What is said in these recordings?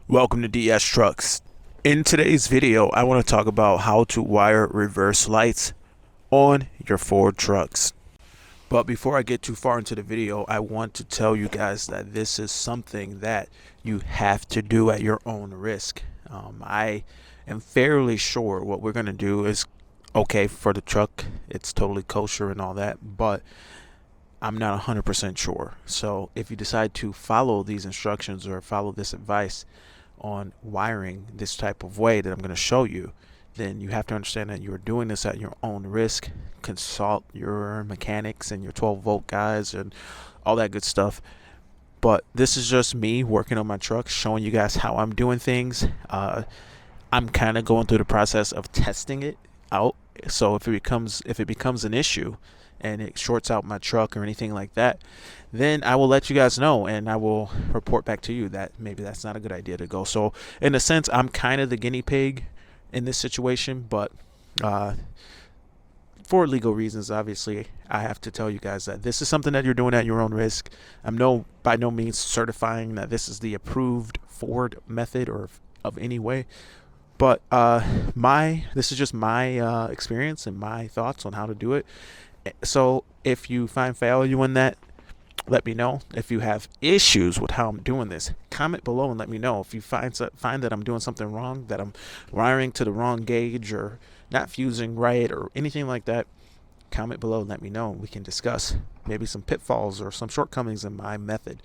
Welcome to DS Trucks. In today's video, I want to talk about how to wire reverse lights on your Ford trucks. But before I get too far into the video, I want to tell you guys that this is something that you have to do at your own risk. I am fairly sure what we're going to do is okay for the truck. It's totally kosher and all that, but I'm not 100% sure. So if you decide to follow these instructions or follow this advice on wiring this type of way that I'm going to show you, then you have to understand that you're doing this at your own risk. Consult your mechanics and your 12-volt guys and all that good stuff. But this is just me working on my truck, showing you guys how I'm doing things. I'm kind of going through the process of testing it out. So if it becomes an issue and it shorts out my truck or anything like that, then I will let you guys know and I will report back to you that maybe that's not a good idea to go. So in a sense, I'm kind of the guinea pig in this situation, but for legal reasons, obviously, I have to tell you guys that this is something that you're doing at your own risk. I'm by no means certifying that this is the approved Ford method or of any way, but this is just my experience and my thoughts on how to do it. So if you find value in that, let me know. If you have issues with how I'm doing this, comment below and let me know. If you find that I'm doing something wrong, that I'm wiring to the wrong gauge or not fusing right or anything like that, comment below and let me know. We can discuss maybe some pitfalls or some shortcomings in my method.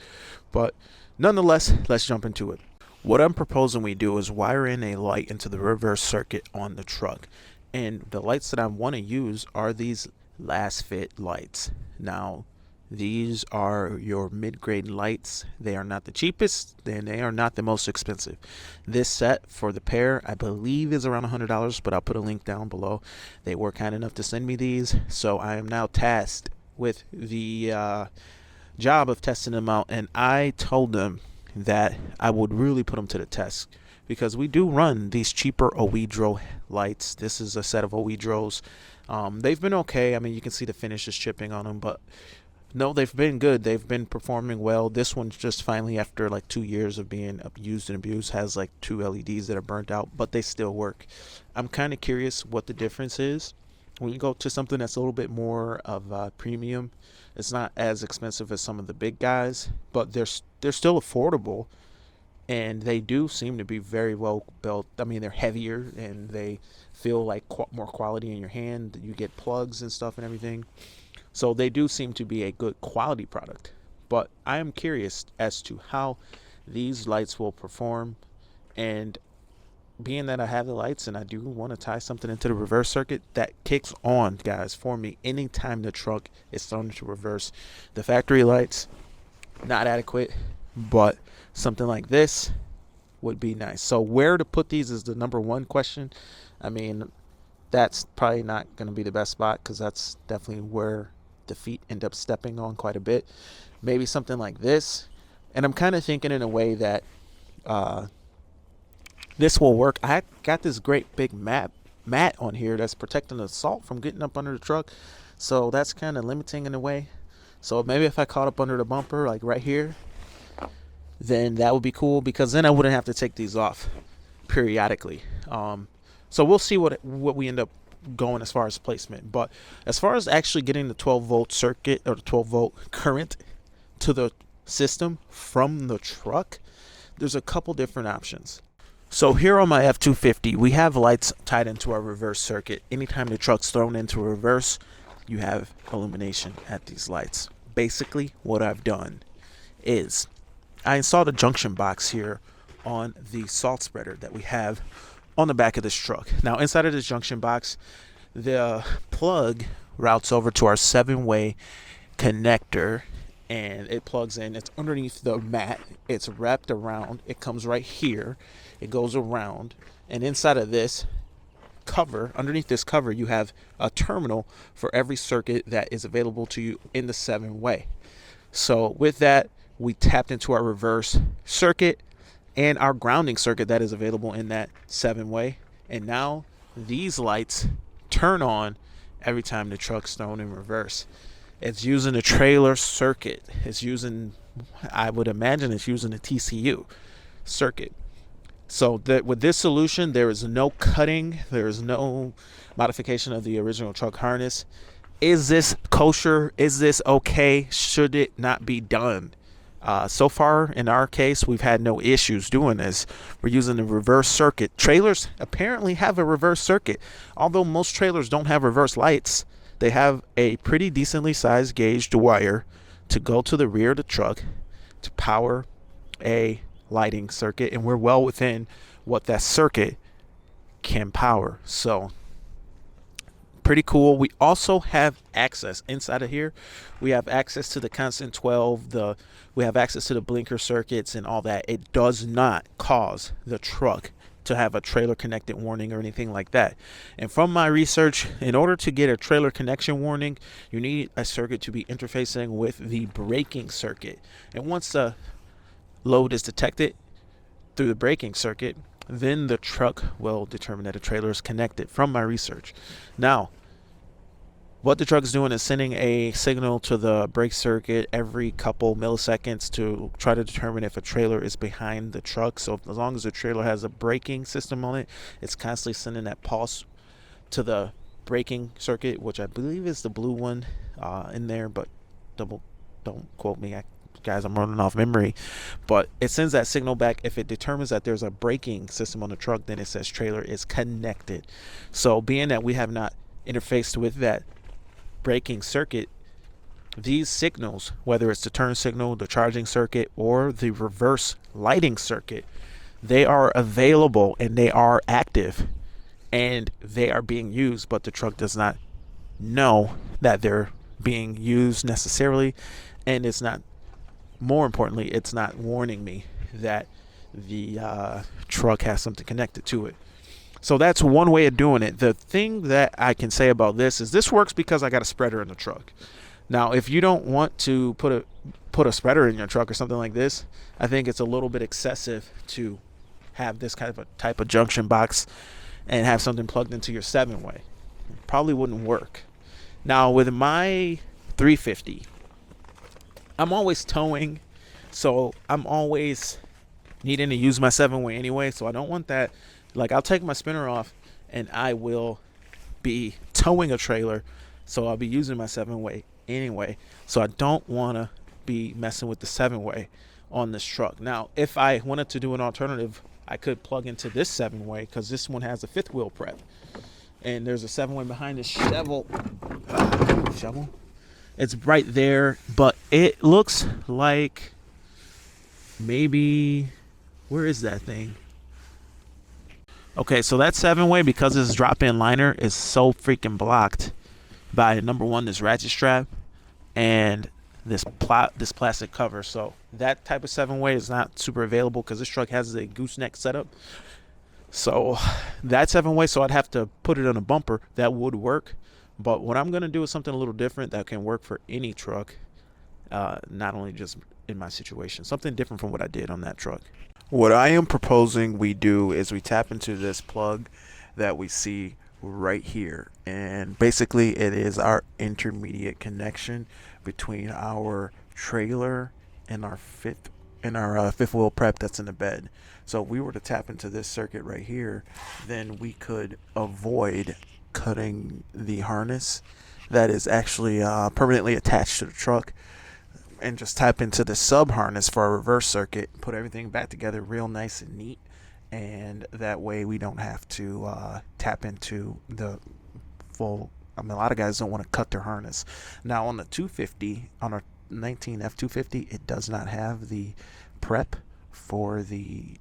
But nonetheless, let's jump into it. What I'm proposing we do is wire in a light into the reverse circuit on the truck. And the lights that I want to use are these last fit lights. Now, these are your mid-grade lights. They are not the cheapest and they are not the most expensive. This set for the pair I believe is around $100, but I'll put a link down below. They were kind enough to send me these, so I am now tasked with the job of testing them out, and I told them that I would really put them to the test because we do run these cheaper Oedro lights. This is a set of Oedros. They've been okay. I mean, you can see the finish is chipping on them, but no, they've been good. They've been performing well. This one's just finally, after like 2 years of being used and abused, has like 2 LEDs that are burnt out, but they still work. I'm kind of curious what the difference is when you go to something that's a little bit more of premium. It's not as expensive as some of the big guys, but they're still affordable, and they do seem to be very well built. I mean, they're heavier and they feel like more quality in your hand. You get plugs and stuff and everything. So they do seem to be a good quality product. But I am curious as to how these lights will perform. And being that I have the lights and I do want to tie something into the reverse circuit, that kicks on, guys, for me anytime the truck is thrown into reverse. The factory lights, not adequate, but something like this would be nice. So where to put these is the number one question. I mean, that's probably not going to be the best spot because that's definitely where the feet end up stepping on quite a bit. Maybe something like this. And I'm kind of thinking in a way that this will work. I got this great big mat on here that's protecting the salt from getting up under the truck. So that's kind of limiting in a way. So maybe if I caught up under the bumper, like right here, then that would be cool because then I wouldn't have to take these off periodically. So we'll see what we end up going as far as placement. But as far as actually getting the 12-volt circuit or the 12-volt current to the system from the truck, there's a couple different options. So here on my F-250, we have lights tied into our reverse circuit. Anytime the truck's thrown into reverse, you have illumination at these lights. Basically, what I've done is I installed a junction box here on the salt spreader that we have on the back of this truck. Now, inside of this junction box, the plug routes over to our 7-way connector, and it plugs in. It's underneath the mat. It's wrapped around. It comes right here. It goes around, and inside of this cover, underneath this cover, you have a terminal for every circuit that is available to you in the 7-way. So with that, we tapped into our reverse circuit and our grounding circuit that is available in that 7-way. And now these lights turn on every time the truck's thrown in reverse. It's using a trailer circuit. I would imagine it's using a TCU circuit. So that with this solution, there is no cutting, there is no modification of the original truck harness. Is this kosher? Is this okay? Should it not be done? So far, in our case, we've had no issues doing this. We're using the reverse circuit. Trailers apparently have a reverse circuit. Although most trailers don't have reverse lights, they have a pretty decently sized gauged wire to go to the rear of the truck to power a lighting circuit, and we're well within what that circuit can power. So pretty cool. We also have access inside of here. We have access to the constant 12, we have access to the blinker circuits and all that. It does not cause the truck to have a trailer connected warning or anything like that. And from my research, in order to get a trailer connection warning, you need a circuit to be interfacing with the braking circuit. And once the load is detected through the braking circuit, then the truck will determine that a trailer is connected from my research. Now, what the truck is doing is sending a signal to the brake circuit every couple milliseconds to try to determine if a trailer is behind the truck. So as long as the trailer has a braking system on it, it's constantly sending that pulse to the braking circuit, which I believe is the blue one in there, but don't quote me, guys, I'm running off memory. But it sends that signal back. If it determines that there's a braking system on the truck, then it says trailer is connected. So being that we have not interfaced with that braking circuit, these signals, whether it's the turn signal, the charging circuit, or the reverse lighting circuit, they are available and they are active and they are being used, but the truck does not know that they're being used necessarily, and it's not, more importantly, it's not warning me that the truck has something connected to it. So that's one way of doing it. The thing that I can say about this is this works because I got a spreader in the truck. Now, if you don't want to put a spreader in your truck or something like this, I think it's a little bit excessive to have this kind of a type of junction box and have something plugged into your 7-way. Probably wouldn't work. Now, with my 350, I'm always towing, so I'm always needing to use my 7-way anyway, so I don't want that. Like, I'll take my spinner off and I will be towing a trailer, so I'll be using my 7-way anyway. So I don't want to be messing with the 7-way on this truck. Now, if I wanted to do an alternative, I could plug into this 7-way because this one has a 5th wheel prep. And there's a 7-way behind the shovel. It's right there, but it looks like maybe, where is that thing? Okay, so that 7-way, because this drop-in liner is so freaking blocked by, number one, this ratchet strap and this plastic cover. So that type of 7-way is not super available because this truck has a gooseneck setup. So that 7-way, so I'd have to put it on a bumper. That would work. But what I'm going to do is something a little different that can work for any truck, not only just in my situation. Something different from what I did on that truck. What I am proposing we do is we tap into this plug that we see right here. And basically it is our intermediate connection between our trailer and our fifth wheel prep that's in the bed. So if we were to tap into this circuit right here, then we could avoid cutting the harness that is actually permanently attached to the truck, and just tap into the sub harness for a reverse circuit, put everything back together real nice and neat, and that way we don't have to tap into the full. I mean, a lot of guys don't want to cut their harness. Now on the 250, on our 19 F250, it does not have the prep for the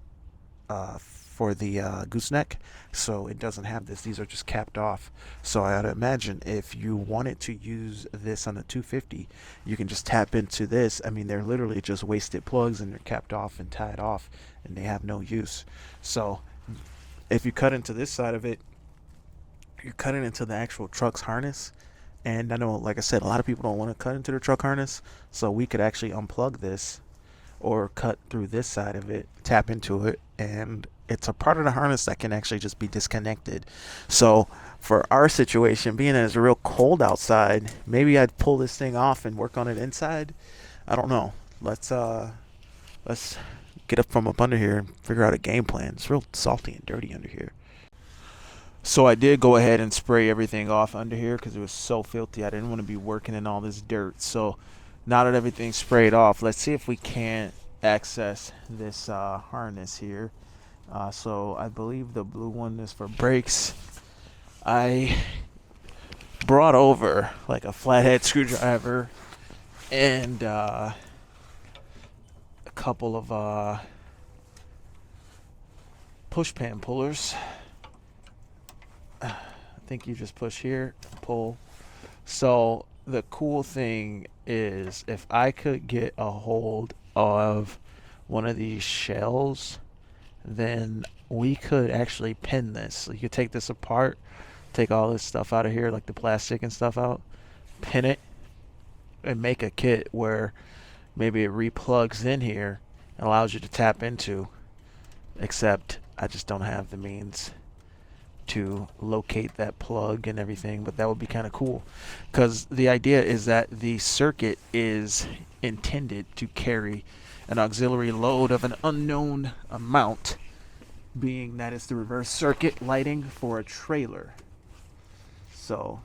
gooseneck, so it doesn't have this. These are just capped off. So I would imagine if you wanted to use this on the 250, you can just tap into this. I mean, they're literally just wasted plugs and they're capped off and tied off and they have no use. So if you cut into this side of it, you're cutting into the actual truck's harness. And I know, like I said, a lot of people don't want to cut into the truck harness, so we could actually unplug this or cut through this side of it, tap into it, and it's a part of the harness that can actually just be disconnected. So for our situation, being that it's real cold outside, maybe I'd pull this thing off and work on it inside. I don't know. Let's get up from up under here and figure out a game plan. It's real salty and dirty under here. So I did go ahead and spray everything off under here because it was so filthy. I didn't want to be working in all this dirt. So now that everything's sprayed off, let's see if we can't access this harness here. So I believe the blue one is for brakes. I brought over like a flathead screwdriver and a couple of push pan pullers. I think you just push here, pull. So the cool thing is if I could get a hold of one of these shells, then we could actually pin this. So you could take this apart, take all this stuff out of here, like the plastic and stuff out, pin it, and make a kit where maybe it replugs in here and allows you to tap into, except I just don't have the means to locate that plug and everything, but that would be kind of cool because the idea is that the circuit is intended to carry an auxiliary load of an unknown amount, being that it's the reverse circuit lighting for a trailer. So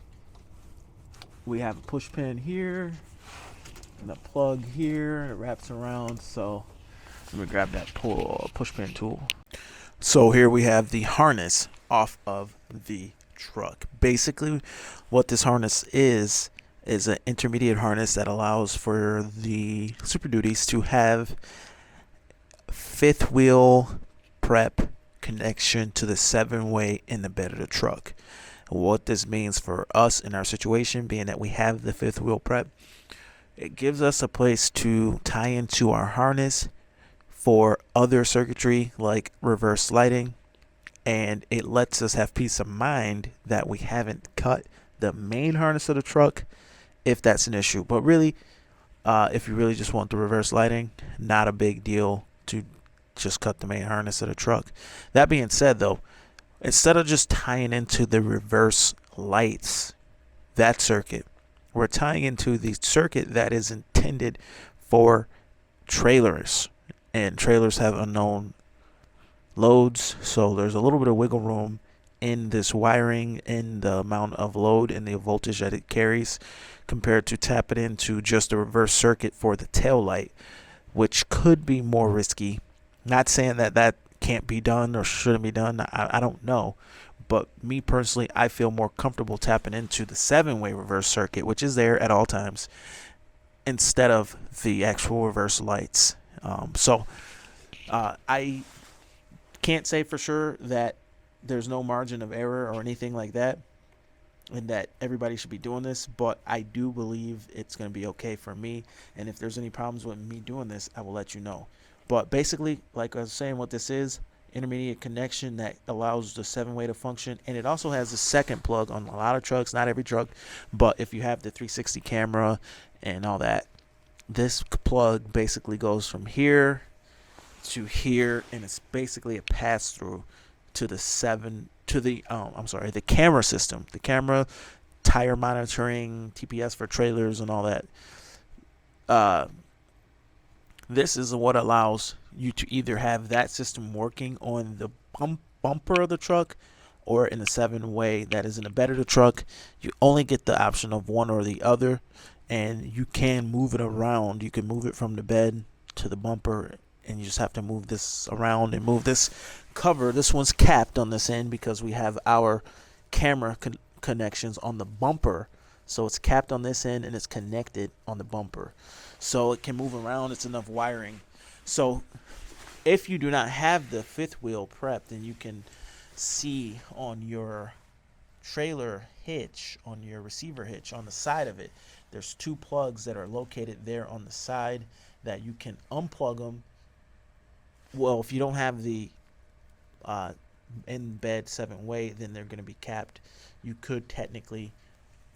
we have a push pin here and a plug here, and it wraps around. So let me grab that push pin tool. So here we have the harness off of the truck. Basically what this harness is an intermediate harness that allows for the Super Duties to have fifth wheel prep connection to the 7-way in the bed of the truck. What this means for us in our situation, being that we have the fifth wheel prep, it gives us a place to tie into our harness for other circuitry like reverse lighting, and it lets us have peace of mind that we haven't cut the main harness of the truck if that's an issue. But really, if you really just want the reverse lighting, not a big deal to just cut the main harness of the truck. That being said, though, instead of just tying into the reverse lights, that circuit, we're tying into the circuit that is intended for trailers, and trailers have unknown loads, so there's a little bit of wiggle room in this wiring, in the amount of load and the voltage that it carries, compared to tapping into just a reverse circuit for the tail light, which could be more risky. Not saying that that can't be done or shouldn't be done. I don't know, but me personally, I feel more comfortable tapping into the 7-way reverse circuit, which is there at all times, instead of the actual reverse lights. I can't say for sure that there's no margin of error or anything like that, and that everybody should be doing this, but I do believe it's going to be okay for me, and if there's any problems with me doing this, I will let you know. But basically, like I was saying, what this is, intermediate connection that allows the 7-way to function, and it also has a second plug on a lot of trucks, not every truck, but if you have the 360 camera and all that, this plug basically goes from here to here, and it's basically a pass through to the the camera system, the camera, tire monitoring, TPS for trailers and all that. This is what allows you to either have that system working on the bumper of the truck or in the 7-way that is in the bed of the truck. You only get the option of one or the other, and you can move it around. You can move it from the bed to the bumper, and you just have to move this around and move this cover. This one's capped on this end because we have our camera connections on the bumper, so it's capped on this end and it's connected on the bumper, so it can move around. It's enough wiring. So if you do not have the fifth wheel prep, then you can see on your trailer hitch, on your receiver hitch on the side of it, there's two plugs that are located there on the side that you can unplug them. Well, if you don't have the in bed 7-way, then they're going to be capped. You could technically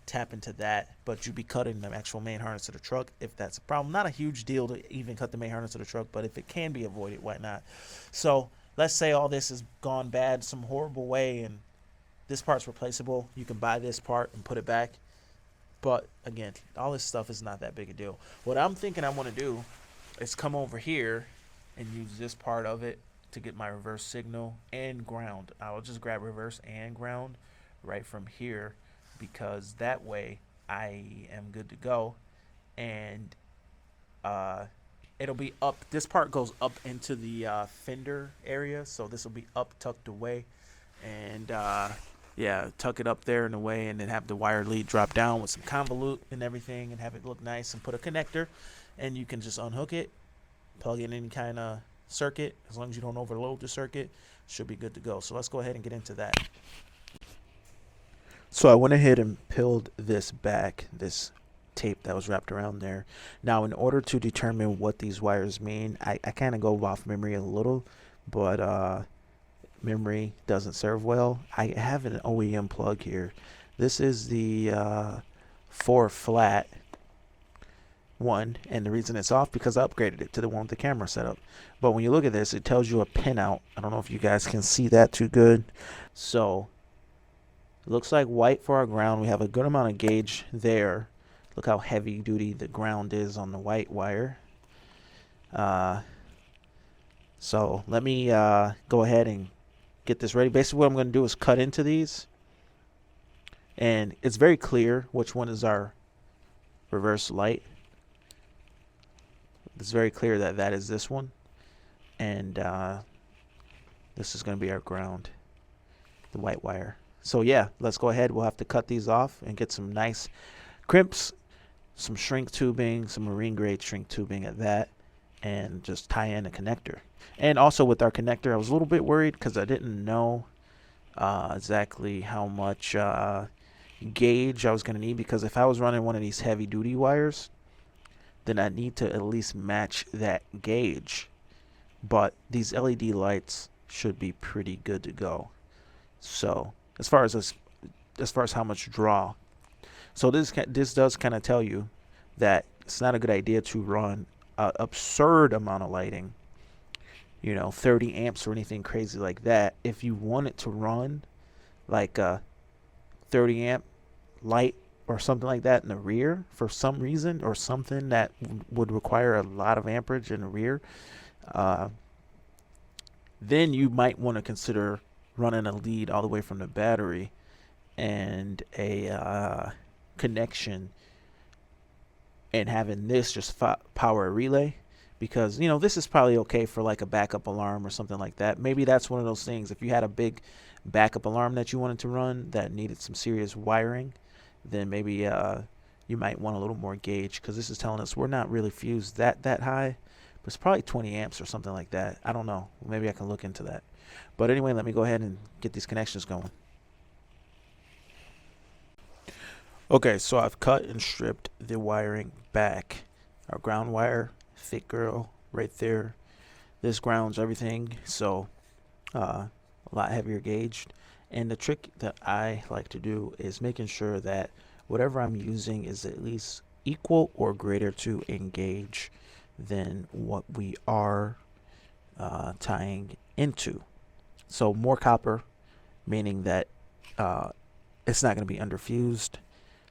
tap into that, but you'd be cutting the actual main harness of the truck if that's a problem. Not a huge deal to even cut the main harness of the truck, but if it can be avoided, why not? So let's say all this has gone bad some horrible way and this part's replaceable. You can buy this part and put it back. But again, all this stuff is not that big a deal. What I'm thinking I want to do is come over here and use this part of it to get my reverse signal and ground. I will just grab reverse and ground right from here, because that way I am good to go. And uh, it'll be up. This part goes up into the fender area, so this will be up tucked away, and yeah, tuck it up there in a way, and then have the wire lead drop down with some convolute and everything, and have it look nice, and put a connector, and you can just unhook it, plug in any kind of circuit. As long as you don't overload the circuit, should be good to go. So let's go ahead and get into that. So I went ahead and peeled this back, this tape that was wrapped around there. Now, in order to determine what these wires mean, I kind of go off memory a little, but memory doesn't serve well. I have an OEM plug here. This is the 4 flat one, and the reason it's off because I upgraded it to the one with the camera setup. But when you look at this, it tells you a pin out. I don't know if you guys can see that too good. So it looks like white for our ground. We have a good amount of gauge there. Look how heavy duty the ground is on the white wire. So let me go ahead and get this ready. Basically what I'm going to do is cut into these, and it's very clear which one is our reverse light. It's very clear that that is this one, and this is going to be our ground, the white wire. So yeah, let's go ahead. We'll have to cut these off and get some nice crimps, some shrink tubing, some marine grade shrink tubing at that, and just tie in a connector. And also with our connector, I was a little bit worried because I didn't know exactly how much gauge I was going to need, because if I was running one of these heavy duty wires, then I need to at least match that gauge. But these LED lights should be pretty good to go. So as far as how much draw, so this does kind of tell you that it's not a good idea to run an absurd amount of lighting, 30 amps or anything crazy like that. If you want it to run like a 30 amp light or something like that in the rear for some reason, or something that would require a lot of amperage in the rear, then you might want to consider running a lead all the way from the battery and a connection, and having this just power a relay, because this is probably okay for like a backup alarm or something like that. Maybe that's one of those things. If you had a big backup alarm that you wanted to run that needed some serious wiring, then maybe you might want a little more gauge, because this is telling us we're not really fused that high, but it's probably 20 amps or something like that. I don't know. Maybe I can look into that. But anyway, let me go ahead and get these connections going. Okay, so I've cut and stripped the wiring back. Our ground wire, thick girl, right there. This grounds everything, so a lot heavier gauged. And the trick that I like to do is making sure that whatever I'm using is at least equal or greater to engage than what we are tying into. So more copper, meaning that it's not going to be underfused.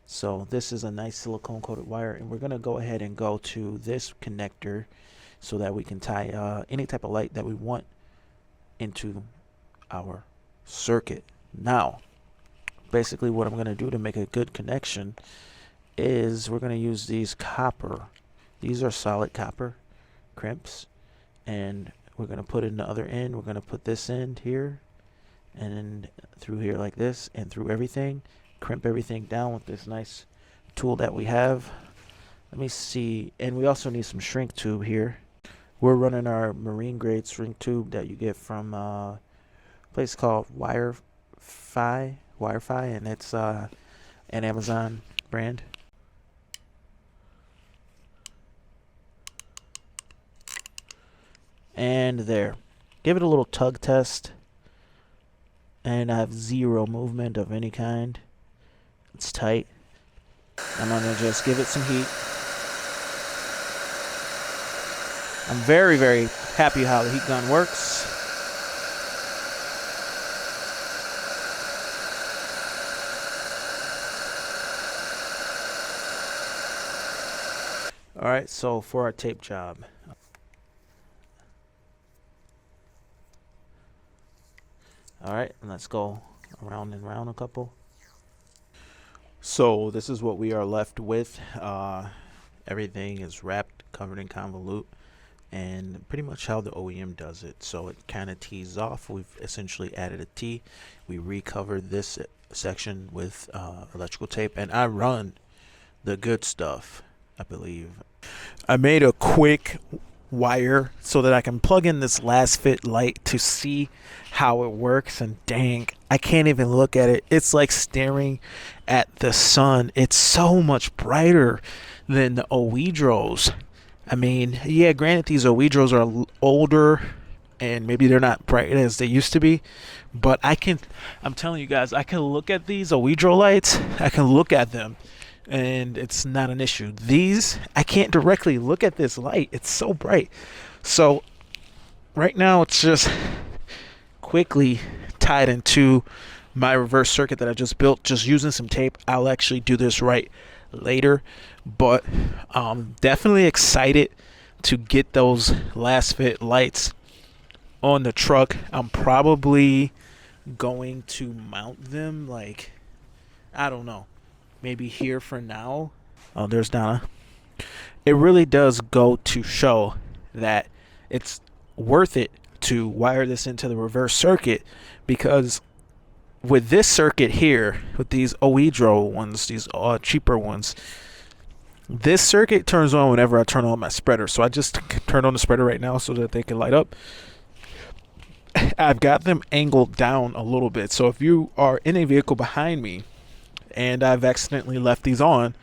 So this is a nice silicone coated wire, and we're going to go ahead and go to this connector so that we can tie any type of light that we want into our circuit. Now, basically what I'm going to do to make a good connection is we're going to use these copper. These are solid copper crimps, and we're going to put in the other end. We're going to put this end here and then through here like this, and through everything, crimp everything down with this nice tool that we have. Let me see. And we also need some shrink tube here. We're running our marine grade shrink tube that you get from a place called Wirefy, and it's an Amazon brand. And there. Give it a little tug test, and I have zero movement of any kind. It's tight. I'm gonna just give it some heat. I'm very, very happy how the heat gun works. Alright, so for our tape job, All right, and let's go around and round a couple. So this is what we are left with. Everything is wrapped, covered in convolute, and pretty much how the OEM does it. So it kind of tees off. We've essentially added a T. We recovered this section with electrical tape, and I run the good stuff, I believe. I made a quick wire so that I can plug in this last fit light to see how it works, and dang, I can't even look at it. It's like staring at the sun. It's so much brighter than the Oedros. I mean, yeah, granted these Oedros are older and maybe they're not bright as they used to be, but I'm telling you guys, I can look at these Oedro lights, I can look at them and it's not an issue. These, I can't directly look at this light. It's so bright. So right now it's just quickly tied into my reverse circuit that I just built just using some tape. I'll actually do this right later, but definitely excited to get those last fit lights on the truck. I'm probably going to mount them, like, I don't know, maybe here for now. Oh, there's Donna. It really does go to show that it's worth it to wire this into the reverse circuit, because with this circuit here, with these Oedro ones, these cheaper ones, this circuit turns on whenever I turn on my spreader. So I just turn on the spreader right now so that they can light up. I've got them angled down a little bit. So if you are in a vehicle behind me and I've accidentally left these on,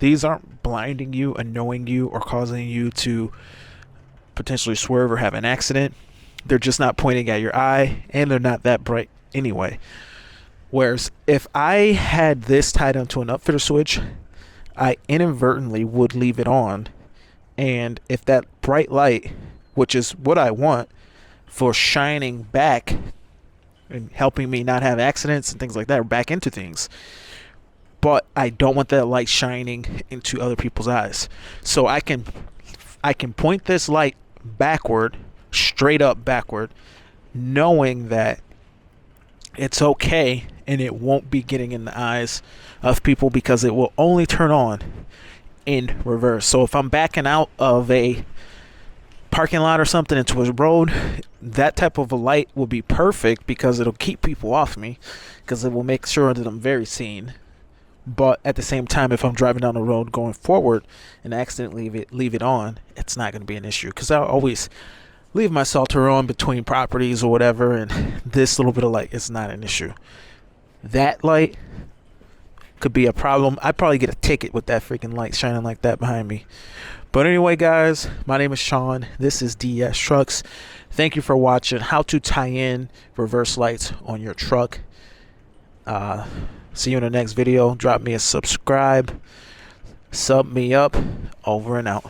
these aren't blinding you, annoying you, or causing you to potentially swerve or have an accident. They're just not pointing at your eye, and they're not that bright anyway. Whereas if I had this tied onto an upfitter switch, I inadvertently would leave it on, and if that bright light, which is what I want for shining back and helping me not have accidents and things like that, or back into things, but I don't want that light shining into other people's eyes. So I can point this light backward, straight up backward, knowing that it's okay and it won't be getting in the eyes of people, because it will only turn on in reverse. So if I'm backing out of a parking lot or something into a road, that type of a light will be perfect, because it'll keep people off me, because it will make sure that I'm very seen. But at the same time, if I'm driving down the road going forward and accidentally leave it on, it's not going to be an issue, because I'll always leave my salter on between properties or whatever, and this little bit of light is not an issue. That light could be a problem. I'd probably get a ticket with that freaking light shining like that behind me. But anyway, guys, my name is Sean. This is DS Trucks. Thank you for watching how to tie in reverse lights on your truck. See you in the next video. Drop me a subscribe. Sub me up. Over and out.